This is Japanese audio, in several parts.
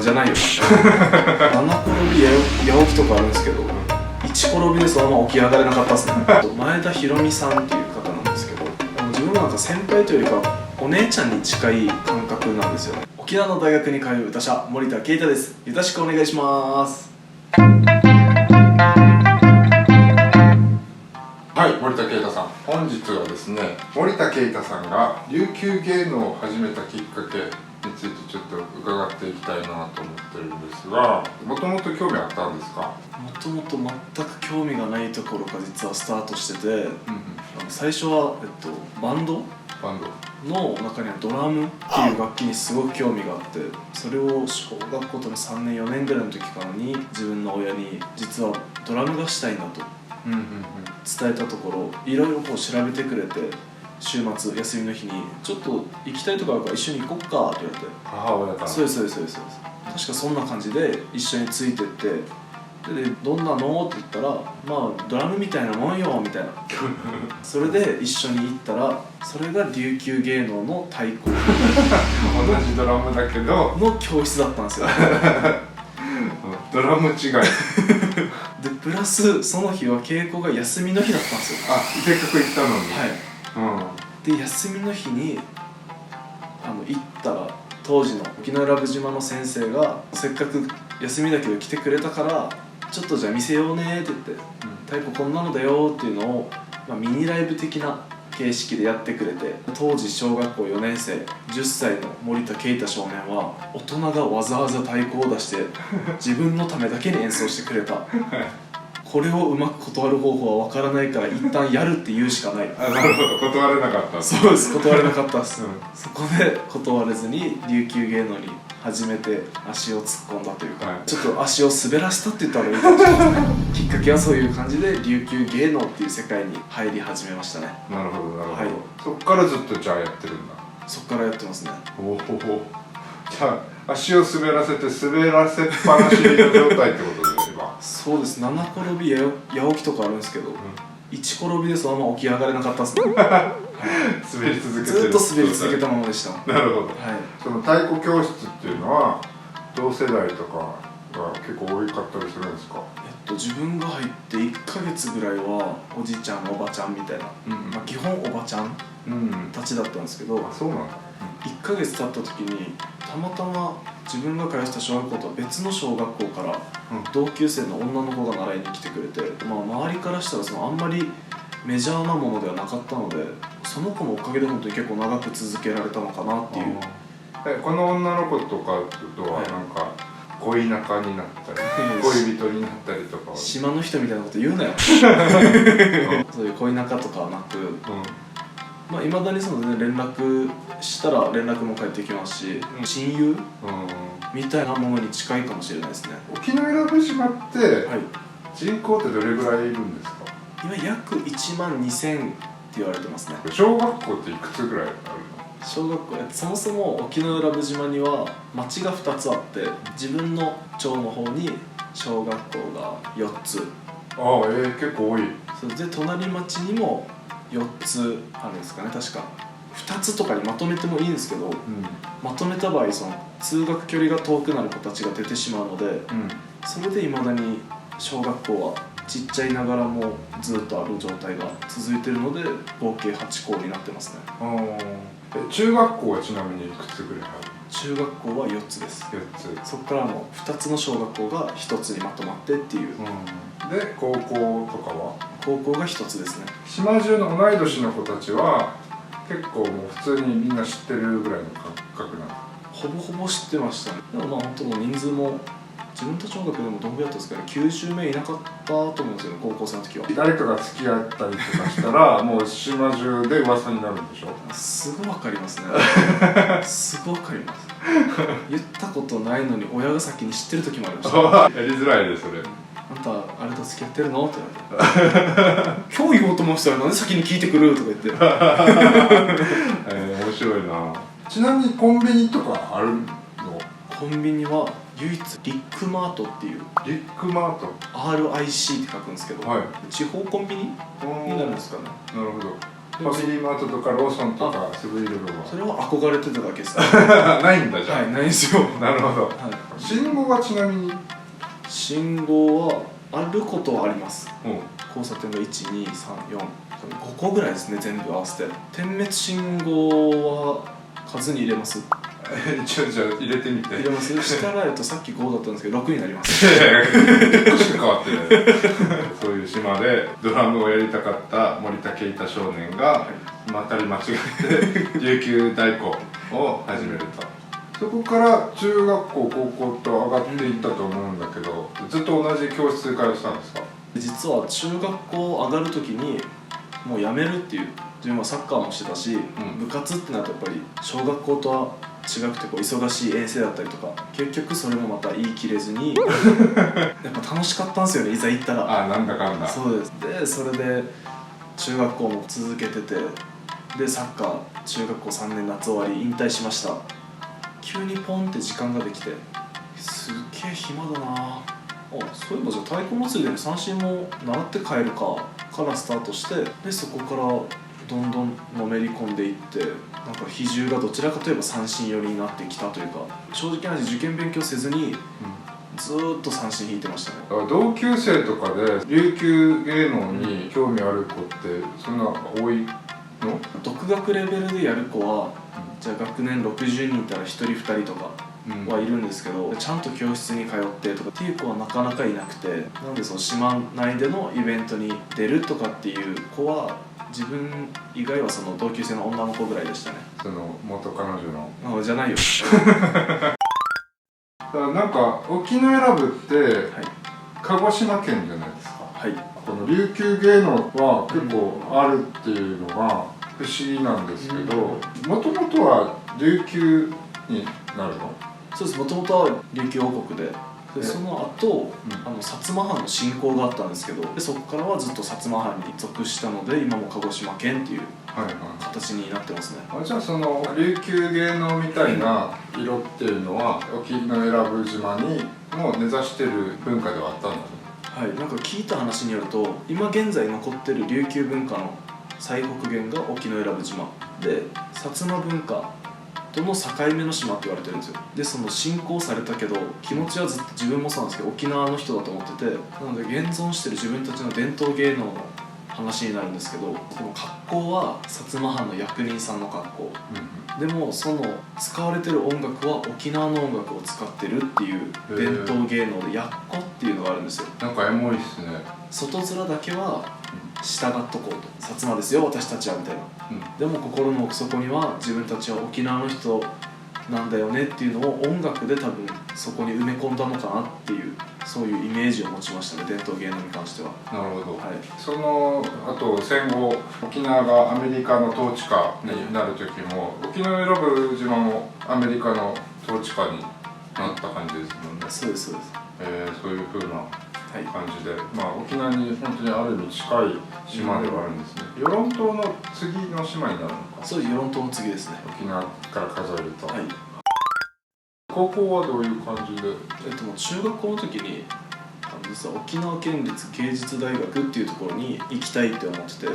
じゃないよ7転び八起きとかあるんですけど、1転びでそのまま起き上がれなかったっすね前田ひろみさんっていう方なんですけど、自分はなんか先輩というよりかお姉ちゃんに近い感覚なんですよね。沖縄の大学に通う歌者森田圭太です。よろしくお願いします。はい、森田圭太さん、本日はですね、森田圭太さんが琉球芸能を始めたきっかけについてちょっと伺っていきたいなと思ってるんですが、もともと興味あったんですか？もともと全く興味がないところから実はスタートしてて、最初は、バンドの中にはドラムっていう楽器にすごく興味があって、それを小学校との3年4年ぐらいの時からに自分の親に実はドラムがしたいんだと伝えたところ、いろいろこう調べてくれて、週末休みの日にちょっと行きたいとこあるから一緒に行こっかって言われて、母親から。そうです確かそんな感じで一緒についてって、でどんなのって言ったら、まあドラムみたいなもんよみたいなそれで一緒に行ったら、それが琉球芸能の太鼓同じドラムだけどの教室だったんですよドラム違いでプラスその日は稽古が休みの日だったんですよ。せっかく行ったのに。はい、で休みの日に行ったら、当時の沖縄ラブ島の先生がせっかく休みだけど来てくれたからちょっとじゃあ見せようねって言って、太鼓こんなのだよっていうのを、ミニライブ的な形式でやってくれて、当時小学校4年生10歳の森田圭太少年は大人がわざわざ太鼓を出して自分のためだけに演奏してくれたこれをうまく断る方法は分からないから一旦やるって言うしかない。なるほど、断れなかった。そうです、断れなかったです、そこで断れずに琉球芸能に初めて足を突っ込んだというか、ちょっと足を滑らせたって言ったらいいかもしれないですねきっかけはそういう感じで琉球芸能っていう世界に入り始めましたね。なるほどなるほど、そっからずっとじゃあやってるんだ。そっからやってますね。おお、じゃあ足を滑らせて滑らせっぱなしの状態ってことで今そうです。7転び八起きとかあるんですけど、1転びでそのまま起き上がれなかったですね滑り続けてる、ずっと滑り続けたままでした。なるほど、その太鼓教室っていうのは同世代とかが結構多かったりするんですか？自分が入って1ヶ月ぐらいはおじいちゃんおばちゃんみたいな、基本おばちゃんたちだったんですけど、そうなんだ。1ヶ月経った時にたまたま自分が通ってた小学校とは別の小学校から同級生の女の子が習いに来てくれて、周りからしたらあんまりメジャーなものではなかったので、その子のおかげで本当に結構長く続けられたのかなっていう。この女の子とかとはなんか恋仲になったり恋人になったりとか島の人みたいなこと言うなよそういう恋仲とかはなく、いまだに連絡したら連絡も返ってきますし、親友みたいなものに近いかもしれないですね。沖永良部島って人口ってどれぐらいいるんですか？今約1万2000って言われてますね。小学校っていくつぐらいあるの？小学校、そもそも沖永良部島には町が2つあって、自分の町の方に小学校が4つ。結構多い。で隣町にも4つあるんですかね、確か。2つとかにまとめてもいいんですけど、まとめた場合通学距離が遠くなる子たちが出てしまうので、それでいまだに小学校はちっちゃいながらもずっとある状態が続いているので、合計8校になってますね。中学校はちなみにいくつぐらいある？中学校は4つです。4つ。そこから2つの小学校が1つにまとまってっていう。で高校とかは？高校が1つですね。島中の同い年の子たちは結構もう普通にみんな知ってるぐらいの感覚なの？ほぼほぼ知ってましたね。でも本当の人数も自分たちの学でもどんぐらいだったんですかね、90名いなかったと思うんですよね、高校生の時は。誰かが付き合ったりとかしたらもう島中で噂になるんでしょ？すごいわかりますねすごいわかります言ったことないのに親が先に知ってる時もありましたやりづらいですそれ。あんたあれと付き合ってるのって言われて今日言おうと思ってたらなんで先に聞いてくるとか言って面白いな。ちなみにコンビニとかあるの？コンビニは唯一リックマートっていう、リックマート RIC って書くんですけど、地方コンビニになるんですかね。なるほど。ファミリーマートとかローソンとかセブンイレブンはそれは憧れてただけですないんだじゃん、はい、ないんですよ。なるほど、はい、信号はちなみに信号はあることはあります。うん交差点が12345個ぐらいですね、全部合わせて。点滅信号は数に入れます？じゃあ入れてみて。入れます？したらさっき5だったんですけど6になります。1個しか変わってないそういう島でドラムをやりたかった森田圭太少年がまたり間違って琉球太鼓を始めると。そこから中学校高校と上がっていったと思うんだけど、ずっと同じ教室で通ってたんですか？実は中学校上がる時にもう辞めるっていう、自分はサッカーもしてたし、部活ってなるとやっぱり小学校とは違くてこう忙しい遠征だったりとか、結局それもまた言い切れずにやっぱ楽しかったんですよね、いざ行ったら。あ、なんだかんだ。そうです。でそれで中学校も続けてて、でサッカー中学校3年夏終わり引退しました。急にポンって時間ができて、すっげえ暇だなあ、そういえばじゃあ太鼓祭りでも三振も習って帰るかからスタートして、でそこからどんどんのめり込んでいって、なんか比重がどちらかといえば三振寄りになってきたというか、正直な話受験勉強せずにずーっと三振引いてましたね。同級生とかで琉球芸能に興味ある子ってそんな多いの？独学レベルでやる子は、じゃあ学年60人いたら1人2人とかはいるんですけど、ちゃんと教室に通ってとかっていう子はなかなかいなくて、なのでその島内でのイベントに出るとかっていう子は自分以外はその同級生の女の子ぐらいでしたね。その元彼女のじゃないよなんか沖永良部って、はい、鹿児島県じゃないですか。はい、この琉球芸能は結構あるっていうのが不思議なんですけど、もともとは琉球になるの？そうです。もともとは琉球王国で、その後、薩摩藩の侵攻があったんですけど、でそこからはずっと薩摩藩に属したので、今も鹿児島県っていう形になってますね。じゃあその琉球芸能みたいな色っていうのは沖永良部島にも根ざしてる文化ではあったんだね。はい、なんか聞いた話によると、今現在残ってる琉球文化の最北限が沖永良部島で、薩摩文化との境目の島って言われてるんですよ。でその侵攻されたけど気持ちはずっと自分もそうなんですけど沖縄の人だと思ってて、なので現存してる自分たちの伝統芸能の話になるんですけど、でも格好は薩摩藩の役人さんの格好、でもその使われてる音楽は沖縄の音楽を使ってるっていう伝統芸能で、やっこっていうのがあるんですよ。なんかエモいっすね。外面だけは従っとこうと、薩摩ですよ私たちはみたいな、でも心の奥底には自分たちは沖縄の人なんだよねっていうのを音楽で多分そこに埋め込んだのかなっていう、そういうイメージを持ちましたね、伝統芸能に関しては。なるほど、はい、そのあと戦後沖縄がアメリカの統治下になる時も、沖永良部島もアメリカの統治下になった感じですもんね。そうですそうです。そういう風な感じで、はい、まあ沖縄に本当にある意味近い島ではあるんですね。与論島の次の島になるのか。そうです、与論島の次ですね。沖縄から数えると。はい。高校はどういう感じで？もう中学校の時に実は沖縄県立芸術大学っていうところに行きたいって思ってて、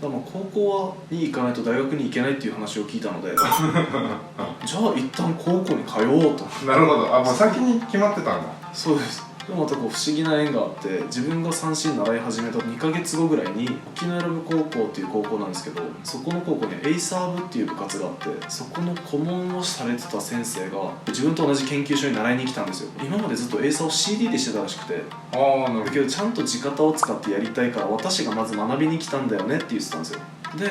高校に行かないと大学に行けないっていう話を聞いたのでじゃあ一旦高校に通おうと。なるほど。もう先に決まってたんだ。そうです。でもまたこう不思議な縁があって、自分が三振習い始めた2ヶ月後ぐらいに沖永良部高校っていう高校なんですけど、そこの高校にエイサー部っていう部活があって、そこの顧問をされてた先生が自分と同じ研究所に習いに来たんですよ。今までずっとエイサーを CD でしてたらしくて、だけどちゃんと地方を使ってやりたいから私がまず学びに来たんだよねって言ってたんですよ。で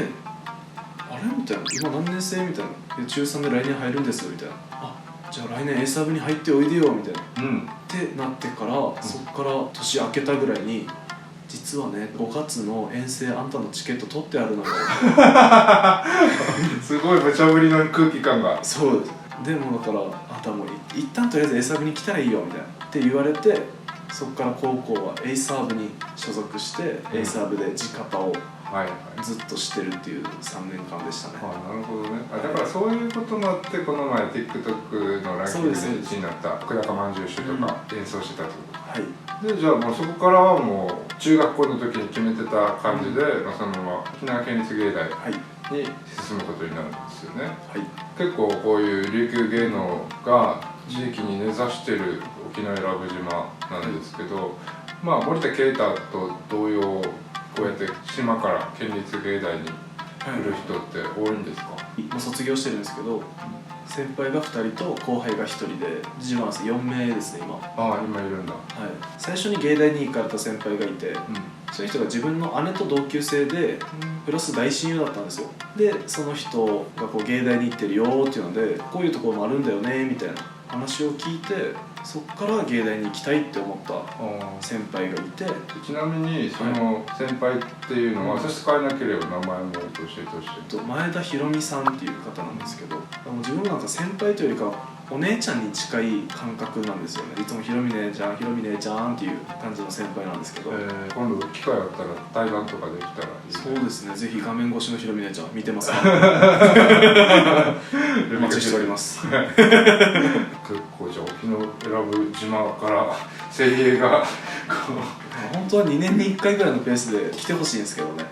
あれみたいな、今何年生みたいな、中3で来年入るんですよみたいな、じゃあ来年エイサー部に入っておいでよみたいな、ってなってから、そっから年明けたぐらいに実はね5月の遠征あんたのチケット取ってあるのよすごい無茶ぶりの空気感が。そうです。でもだからあんたもう一旦とりあえずエイサー部に来たらいいよみたいなって言われて、そっから高校はエイサー部に所属して、エイサー部で地方をずっとしてるっていう3年間でしたね。なるほどね。だからそういうこともあってこの前 TikTok のランキングで1位になった久高まんじゅう酒とか演奏してたってこと。はい。でじゃあもうそこからはもう中学校の時に決めてた感じで、そのまま沖縄県立芸大に進むことになるんですよね。はい、結構こういう琉球芸能が地域に根ざしてる沖縄良部島なんですけど、まあ森田圭太と同様こうやって島から県立芸大に来る人って多いんですか？もう卒業してるんですけど、先輩が2人と後輩が1人で自慢4名ですね今。ああ、今いるんだ。はい、最初に芸大に行かれた先輩がいて、そういう人が自分の姉と同級生で、プラス大親友だったんですよ。でその人がこう芸大に行ってるよっていうので、こういうところもあるんだよねみたいな話を聞いて、そっから芸大に行きたいって思った先輩がいて。ちなみにその先輩っていうのは、差し支えなければ名前も教えてほしい。前田ひろみさんっていう方なんですけど、自分なんか先輩というよりかお姉ちゃんに近い感覚なんですよね。いつもひろみ姉ちゃんひろみ姉ちゃんっていう感じの先輩なんですけど、今度機会あったら対談とかできたらいい、ね、そうですね。ぜひ画面越しのひろみ姉ちゃん見てますか？お待ちしております。結構じゃあ沖永良部島から精鋭が本当は2年に1回ぐらいのペースで来てほしいんですけどね。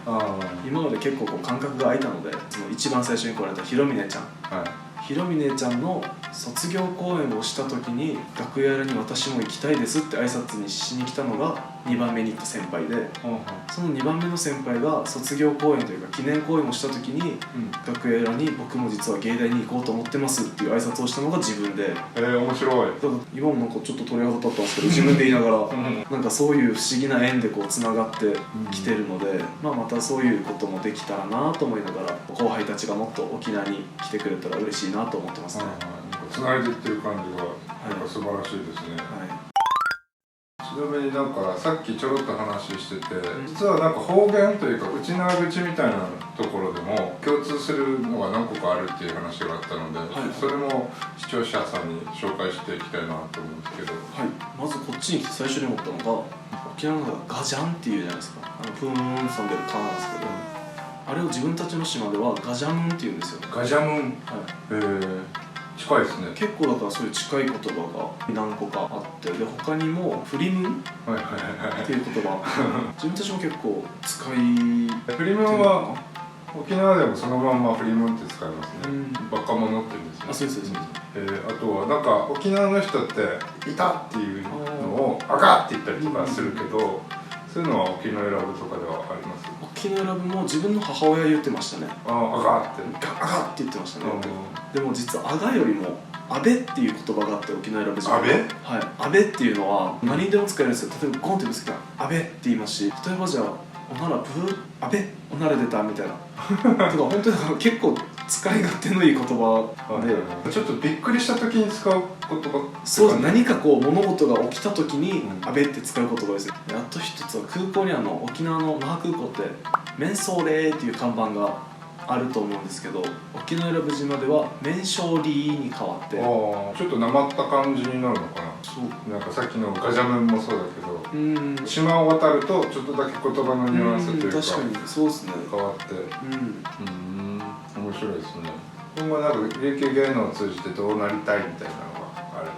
今まで結構こう間隔が空いたので、その一番最初に来られたひろみ姉ちゃん、ひろみ姉ちゃんの卒業公演をした時に楽屋裏に私も行きたいですって挨拶にしに来たのが2番目に行った先輩で、その2番目の先輩が卒業公演というか記念公演をした時に、楽屋裏に僕も実は芸大に行こうと思ってますっていう挨拶をしたのが自分で。面白い。今もなんかちょっと鳥肌立ったんですけど、自分で言いながらなんかそういう不思議な縁でこうつながってきてるので、またそういうこともできたらなと思いながら、後輩たちがもっと沖縄に来てくれたら嬉しいなと思ってますね。つないでいってる感じがなんか素晴らしいですね。ちなみになんかさっきちょろっと話してて、実はなんか方言というか内縄口みたいなところでも共通するのが何個かあるっていう話があったので、それも視聴者さんに紹介していきたいなと思うんですけど、まずこっちに来て最初に思ったのが、沖縄の方がガジャンっていうじゃないですか。プーン飛んでるカーなんですけど、あれを自分たちの島ではガジャムンっていうんですよね。ガジャムン。近いですね。結構だからそういう近い言葉が何個かあって、で他にもフリムンっていう言葉自分たちも結構使い。フリムンは沖縄でもそのまんまフリムンって使いますね。バカ者って言うんですね。そうですそうです。あとはなんか沖縄の人っていたっていうのをあがって言ったりとかするけど、そういうのは沖縄良部とかではあります？沖縄良部も自分の母親言ってましたね。あがって言ってましたね。でも実はあがよりもあべっていう言葉があって、沖縄良部島。あべ？あべっていうのは何にでも使えるんですよ。例えばゴンってぶつけたらあべって言いますし、例えばじゃあおならブーあべおなら出たみたいなとか、本当に結構使い勝手のいい言葉で、ちょっとびっくりした時に使う言葉。そうです。何かこう物事が起きた時にあべって使う言葉ですよ。あと一つは空港に沖縄の那覇空港ってメンソーレーっていう看板があると思うんですけど、沖永良部島ではメンショーリーに変わって、ちょっとなまった感じになるのかな。なんかさっきのガジャムンもそうだけど、島を渡るとちょっとだけ言葉のニュアンスというか、確かにそうですね、変わって、面白いですね。今後なんか琉球芸能を通じてどうなりたいみたいなのがあれ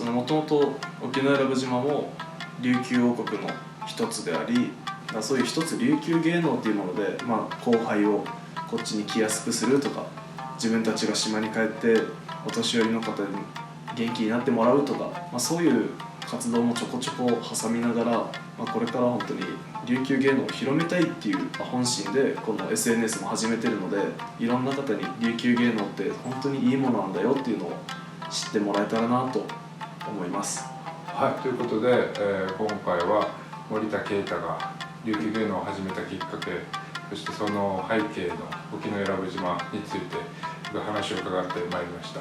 ば。もともと沖永良部島も琉球王国の一つであり、そういう一つ琉球芸能っていうもので、後輩をこっちに来やすくするとか、自分たちが島に帰ってお年寄りの方に元気になってもらうとか、そういう活動もちょこちょこ挟みながら、これから本当に琉球芸能を広めたいっていう本心でこの SNS も始めてるので、いろんな方に琉球芸能って本当にいいものなんだよっていうのを知ってもらえたらなと思います。ということで、今回は森田圭太が琉球芸能を始めたきっかけ、そしてその背景の沖永良部島について話を伺ってまいりました。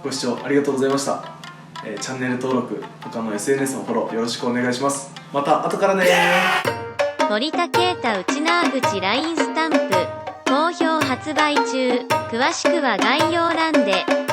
ご視聴ありがとうございました。チャンネル登録、他の SNS のフォローよろしくお願いします。また後からね。森田圭太内縄口 LINE スタンプ好評発売中。詳しくは概要欄で。